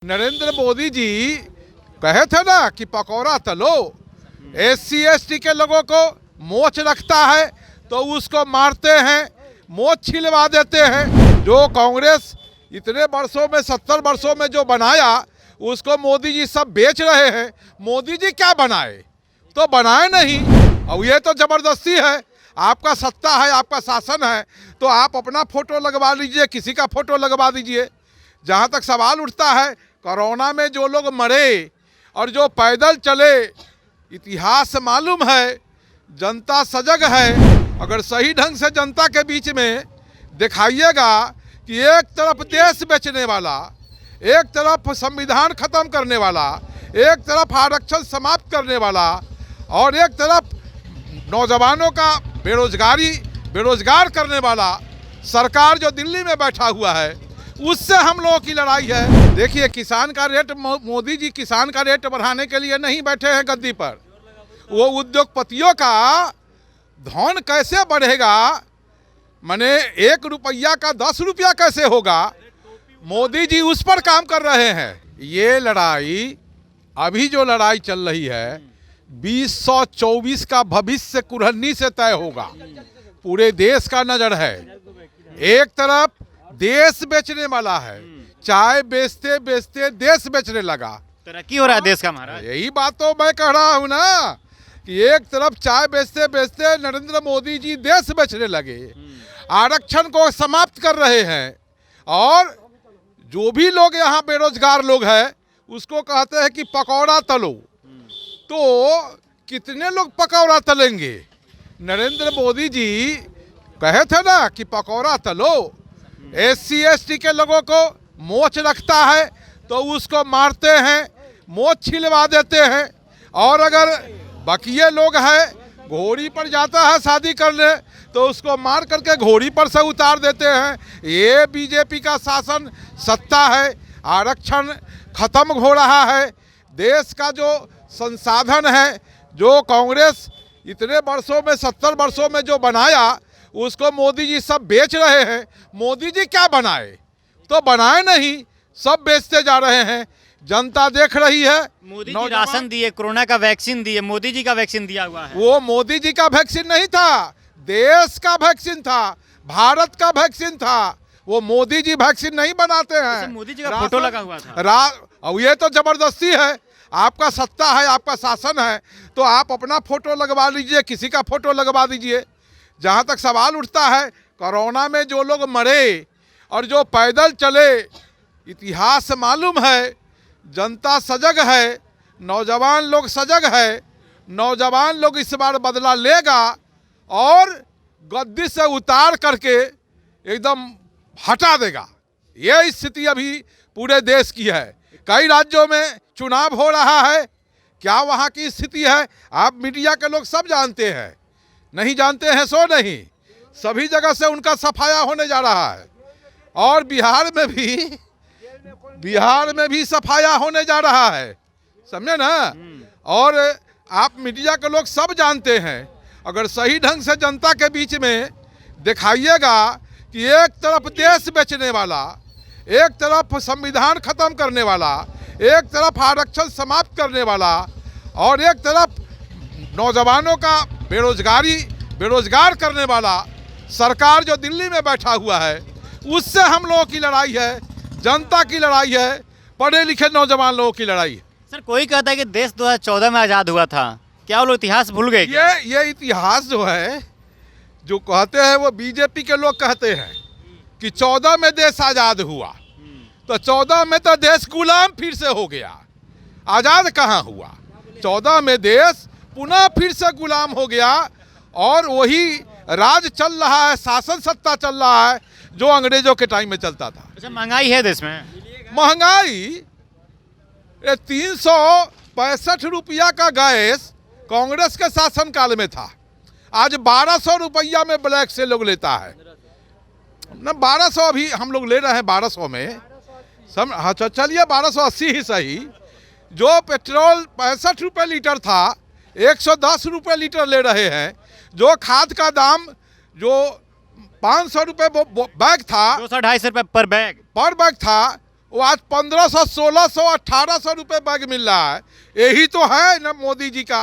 नरेंद्र मोदी जी कहे थे ना कि पकौड़ा तलो, SC ST के लोगों को मोच रखता है तो उसको मारते हैं, मोच छिलवा देते हैं। जो कांग्रेस इतने वर्षों में 70 वर्षों में जो बनाया उसको मोदी जी सब बेच रहे हैं। मोदी जी क्या बनाए? तो बनाए नहीं। और ये तो जबरदस्ती है। आपका सत्ता है, आपका शासन है, तो आप अपना फोटो लगवा लीजिए, किसी का फोटो लगवा दीजिए। जहाँ तक सवाल उठता है, कोरोना में जो लोग मरे और जो पैदल चले, इतिहास मालूम है, जनता सजग है। अगर सही ढंग से जनता के बीच में दिखाइएगा कि एक तरफ देश बेचने वाला, एक तरफ संविधान खत्म करने वाला, एक तरफ आरक्षण समाप्त करने वाला और एक तरफ नौजवानों का बेरोजगार करने वाला सरकार जो दिल्ली में बैठा हुआ है, उससे हम लोगों की लड़ाई है। देखिए, किसान का रेट, मोदी जी किसान का रेट बढ़ाने के लिए नहीं बैठे हैं गद्दी पर। वो उद्योगपतियों का धन कैसे बढ़ेगा, माने 1 रुपया का 10 रुपया कैसे होगा, मोदी जी उस पर काम कर रहे हैं। ये लड़ाई, अभी जो लड़ाई चल रही है, 2024 का भविष्य कुल्हनी से तय होगा। पूरे देश का नजर है। एक तरफ देश बेचने वाला है, चाय बेचते बेचते देश बेचने लगा। तरक्की हो रहा है देश का महाराज। यही बात तो मैं कह रहा हूं ना कि एक तरफ चाय बेचते बेचते नरेंद्र मोदी जी देश बेचने लगे, आरक्षण को समाप्त कर रहे हैं। और जो भी लोग यहाँ बेरोजगार लोग हैं उसको कहते हैं कि पकौड़ा तलो। तो कितने लोग पकौड़ा तलेंगे? नरेंद्र मोदी जी कहे थे ना कि पकौड़ा तलो, SC ST के लोगों को मोच रखता है तो उसको मारते हैं, मोच छिलवा देते हैं। और अगर बकिए लोग हैं, घोड़ी पर जाता है शादी करने तो उसको मार करके घोड़ी पर से उतार देते हैं। ये बीजेपी का शासन सत्ता है। आरक्षण खत्म हो रहा है। देश का जो संसाधन है, जो कांग्रेस इतने वर्षों में 70 वर्षों में जो बनाया, उसको मोदी जी सब बेच रहे हैं। मोदी जी क्या बनाए? तो बनाए नहीं, सब बेचते जा रहे हैं। जनता देख रही है। मोदी जी राशन दिए, कोरोना का वैक्सीन दिए, मोदी जी का वैक्सीन दिया हुआ है। वो मोदी जी का वैक्सीन नहीं था, देश का वैक्सीन था, भारत का वैक्सीन था। वो मोदी जी वैक्सीन नहीं बनाते हैं। मोदी जी का फोटो लगा हुआ था। और ये तो जबरदस्ती है। आपका सत्ता है, आपका शासन है, तो आप अपना फोटो लगवा लीजिए, किसी का फोटो लगवा दीजिए। जहाँ तक सवाल उठता है, कोरोना में जो लोग मरे और जो पैदल चले, इतिहास मालूम है, जनता सजग है, नौजवान लोग सजग है। नौजवान लोग इस बार बदला लेगा और गद्दी से उतार करके एकदम हटा देगा। ये स्थिति अभी पूरे देश की है। कई राज्यों में चुनाव हो रहा है। क्या वहाँ की स्थिति है आप मीडिया के लोग सब जानते हैं। नहीं जानते हैं सो नहीं, सभी जगह से उनका सफाया होने जा रहा है। और बिहार में भी सफाया होने जा रहा है, समझे ना। और आप मीडिया के लोग सब जानते हैं। अगर सही ढंग से जनता के बीच में दिखाइएगा कि एक तरफ देश बेचने वाला, एक तरफ संविधान खत्म करने वाला, एक तरफ आरक्षण समाप्त करने वाला और एक तरफ नौजवानों का बेरोजगार करने वाला सरकार जो दिल्ली में बैठा हुआ है, उससे हम लोगों की लड़ाई है। जनता की लड़ाई है, पढ़े लिखे नौजवान लोगों की लड़ाई है। सर, कोई कहता है कि देश 2014 में आज़ाद हुआ था। क्या वो लोग इतिहास भूल गए? ये इतिहास जो है, जो कहते हैं वो बीजेपी के लोग कहते हैं कि 14 में देश आज़ाद हुआ। तो 14 में तो देश गुलाम फिर से हो गया, आज़ाद कहाँ हुआ। 14 में देश पुनः फिर से गुलाम हो गया और वही राज चल रहा है, शासन सत्ता चल रहा है जो अंग्रेजों के टाइम में चलता था। अच्छा, महंगाई है देश में? महंगाई 365 रुपया का गैस कांग्रेस के शासनकाल में था। आज 1200 रुपया में ब्लैक से लोग लेता है ना। 1200 अभी हम लोग ले रहे हैं, 1200 में हाँ चलिए 1280 ही सही। जो पेट्रोल 65 रुपये लीटर था, 110 रुपये लीटर ले रहे हैं। जो खाद का दाम जो 500 रुपये बैग था, 200-250 रुपये पर बैग था, वो आज 1500, 1600, 1800 रुपये बैग मिल रहा है। यही तो है ना मोदी जी का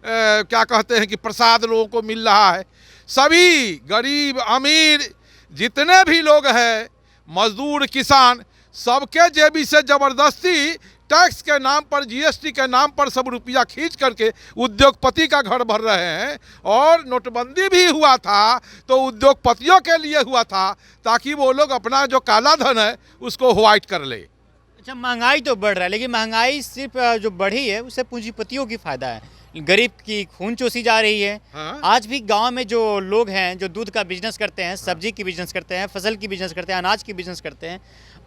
क्या कहते हैं कि प्रसाद लोगों को मिल रहा है। सभी गरीब अमीर जितने भी लोग हैं, मजदूर किसान, सबके जेबी से ज़बरदस्ती टैक्स के नाम पर, जीएसटी के नाम पर सब रुपया खींच करके उद्योगपति का घर भर रहे हैं। और नोटबंदी भी हुआ था तो उद्योगपतियों के लिए हुआ था, ताकि वो लोग अपना जो काला धन है उसको व्हाइट कर ले। अच्छा, महंगाई तो बढ़ रहा है, लेकिन महंगाई सिर्फ जो बढ़ी है उससे पूंजीपतियों की फ़ायदा है, गरीब की खून चूसी जा रही है। हाँ? आज भी गांव में जो लोग हैं, जो दूध का बिजनेस करते हैं, सब्जी की बिजनेस करते हैं, फसल की बिजनेस करते हैं, अनाज की बिजनेस करते हैं,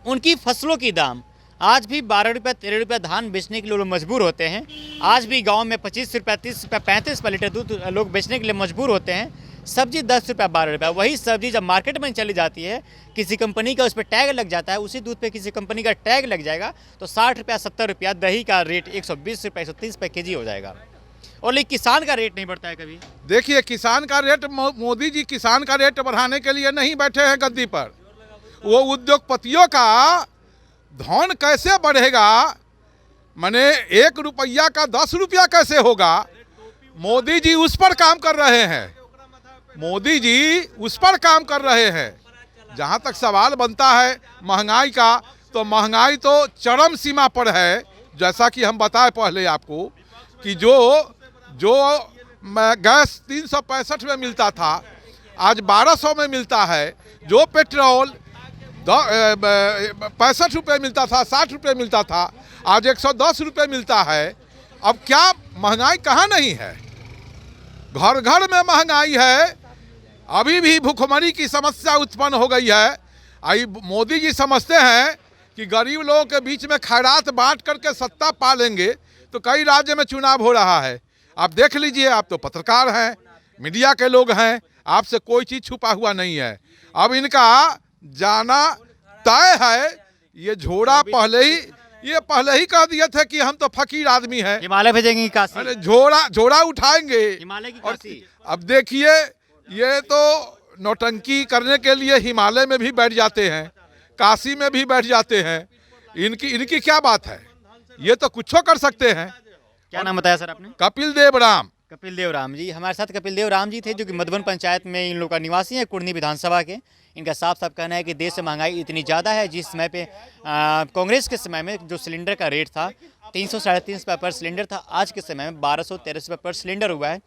उनकी फसलों की दाम आज भी 12 रुपये 13 रुपये धान बेचने के लिए लोग मजबूर होते हैं। आज भी गांव में 25 रुपये 30 रुपये 35 रुपये लीटर दूध लोग बेचने के लिए मजबूर होते हैं। सब्जी 10 रुपये 12 रुपये, वही सब्जी जब मार्केट में चली जाती है, किसी कंपनी का उस पर टैग लग जाता है, उसी दूध पे किसी कंपनी का टैग लग जाएगा तो 60 रुपया 70 रुपया, दही का रेट 120 रुपये 130 रुपये केजी हो जाएगा। और लेकिन किसान का रेट नहीं बढ़ता है कभी। देखिए, किसान का रेट, मोदी जी किसान का रेट बढ़ाने के लिए नहीं बैठे हैं गद्दी पर। वो उद्योगपतियों का धन कैसे बढ़ेगा, माने 1 रुपया का 10 रुपया कैसे होगा, मोदी जी उस पर काम कर रहे हैं। मोदी जी उस पर काम कर रहे हैं। जहाँ तक सवाल बनता है महंगाई का, तो महंगाई तो चरम सीमा पर है। जैसा कि हम बताए पहले आपको कि जो गैस 365 में मिलता था, आज 1200 में मिलता है। जो पेट्रोल 65 रुपये मिलता था, 60 रुपये मिलता था, आज 110 रुपये मिलता है। अब क्या महंगाई कहाँ नहीं है? घर घर में महंगाई है। अभी भी भूखमरी की समस्या उत्पन्न हो गई है। आई मोदी जी समझते हैं कि गरीब लोगों के बीच में खैरात बांट करके सत्ता पा लेंगे। तो कई राज्य में चुनाव हो रहा है, आप देख लीजिए। आप तो पत्रकार हैं, मीडिया के लोग हैं, आपसे कोई चीज़ छुपा हुआ नहीं है। अब इनका जाना तय है। ये झोड़ा पहले ही कह दिए थे कि हम तो फकीर आदमी हैं, हिमालय भेजेंगे काशी। अरे झोड़ा उठाएंगे हिमालय की और काशी। अब देखिए, ये तो नौटंकी करने के लिए हिमालय में भी बैठ जाते हैं, काशी में भी बैठ जाते हैं। इनकी क्या बात है? ये तो कुछ कर सकते हैं। क्या नाम बताया सर आपने? कपिल देव राम। कपिल देव राम जी हमारे साथ। कपिल देव राम जी थे, जो कि मधुबन पंचायत में इन लोग का निवासी है, कुर्नी विधानसभा के। इनका साफ साफ कहना है कि देश में महंगाई इतनी ज़्यादा है, जिस समय पे कांग्रेस के समय में जो सिलेंडर का रेट था 300 साढ़े 300 रुपये पर सिलेंडर था, आज के समय में 1200-1300 रुपये पर सिलेंडर हुआ है।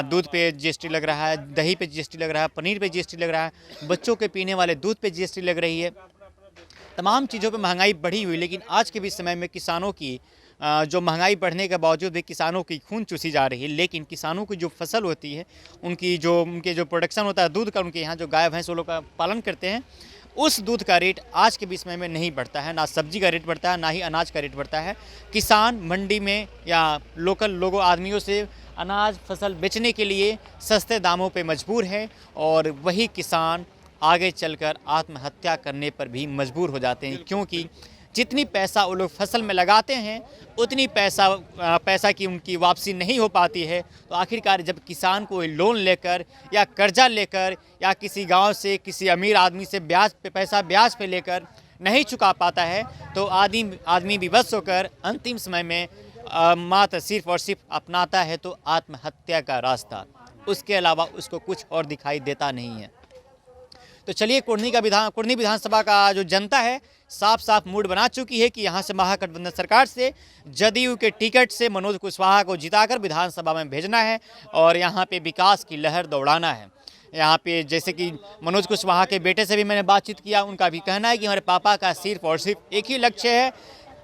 दूध पे जीएसटी लग रहा है, दही पे जीएसटी लग रहा है, पनीर पे जीएसटी लग रहा है, बच्चों के पीने वाले दूध पे जीएसटी लग रही है। तमाम चीज़ों पे महंगाई बढ़ी हुई। लेकिन आज के भी समय में किसानों की जो महंगाई बढ़ने के बावजूद भी किसानों की खून चूसी जा रही है। लेकिन किसानों की जो फसल होती है, उनके जो प्रोडक्शन होता है दूध का, उनके यहाँ जो गाय भैंस वो लोग का पालन करते हैं, उस दूध का रेट आज के भी समय में नहीं बढ़ता है। ना सब्जी का रेट बढ़ता है, ना ही अनाज का रेट बढ़ता है। किसान मंडी में या लोकल लोगों आदमियों से अनाज फसल बेचने के लिए सस्ते दामों पे मजबूर है, और वही किसान आगे चलकर आत्महत्या करने पर भी मजबूर हो जाते हैं। क्योंकि जितनी पैसा वो लोग फसल में लगाते हैं, उतनी पैसा की उनकी वापसी नहीं हो पाती है। तो आखिरकार जब किसान को लोन लेकर या कर्जा लेकर या किसी गांव से किसी अमीर आदमी से ब्याज पे लेकर नहीं चुका पाता है, तो आदमी विवश होकर अंतिम समय में मात्र सिर्फ और सिर्फ अपनाता है तो आत्महत्या का रास्ता। उसके अलावा उसको कुछ और दिखाई देता नहीं है। तो चलिए, कुर्नी विधानसभा का जो जनता है साफ साफ मूड बना चुकी है कि यहाँ से महागठबंधन सरकार से जदयू के टिकट से मनोज कुशवाहा को जिताकर विधानसभा में भेजना है और यहाँ पे विकास की लहर दौड़ाना है। यहाँ पे जैसे कि मनोज कुशवाहा के बेटे से भी मैंने बातचीत किया, उनका भी कहना है कि हमारे पापा का सिर्फ और सिर्फ एक ही लक्ष्य है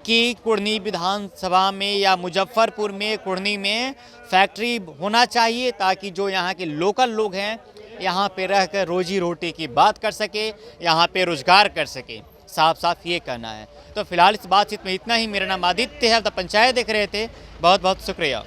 कि कुर्नी विधानसभा में या मुजफ्फरपुर में, कुर्नी में फैक्ट्री होना चाहिए, ताकि जो यहाँ के लोकल लोग हैं यहाँ पे रहकर रोजी रोटी की बात कर सके, यहाँ पे रोजगार कर सके। साफ साफ ये कहना है। तो फिलहाल इस बातचीत में इतना ही। मेरा नाम आदित्य है, अब पंचायत देख रहे थे। बहुत बहुत शुक्रिया।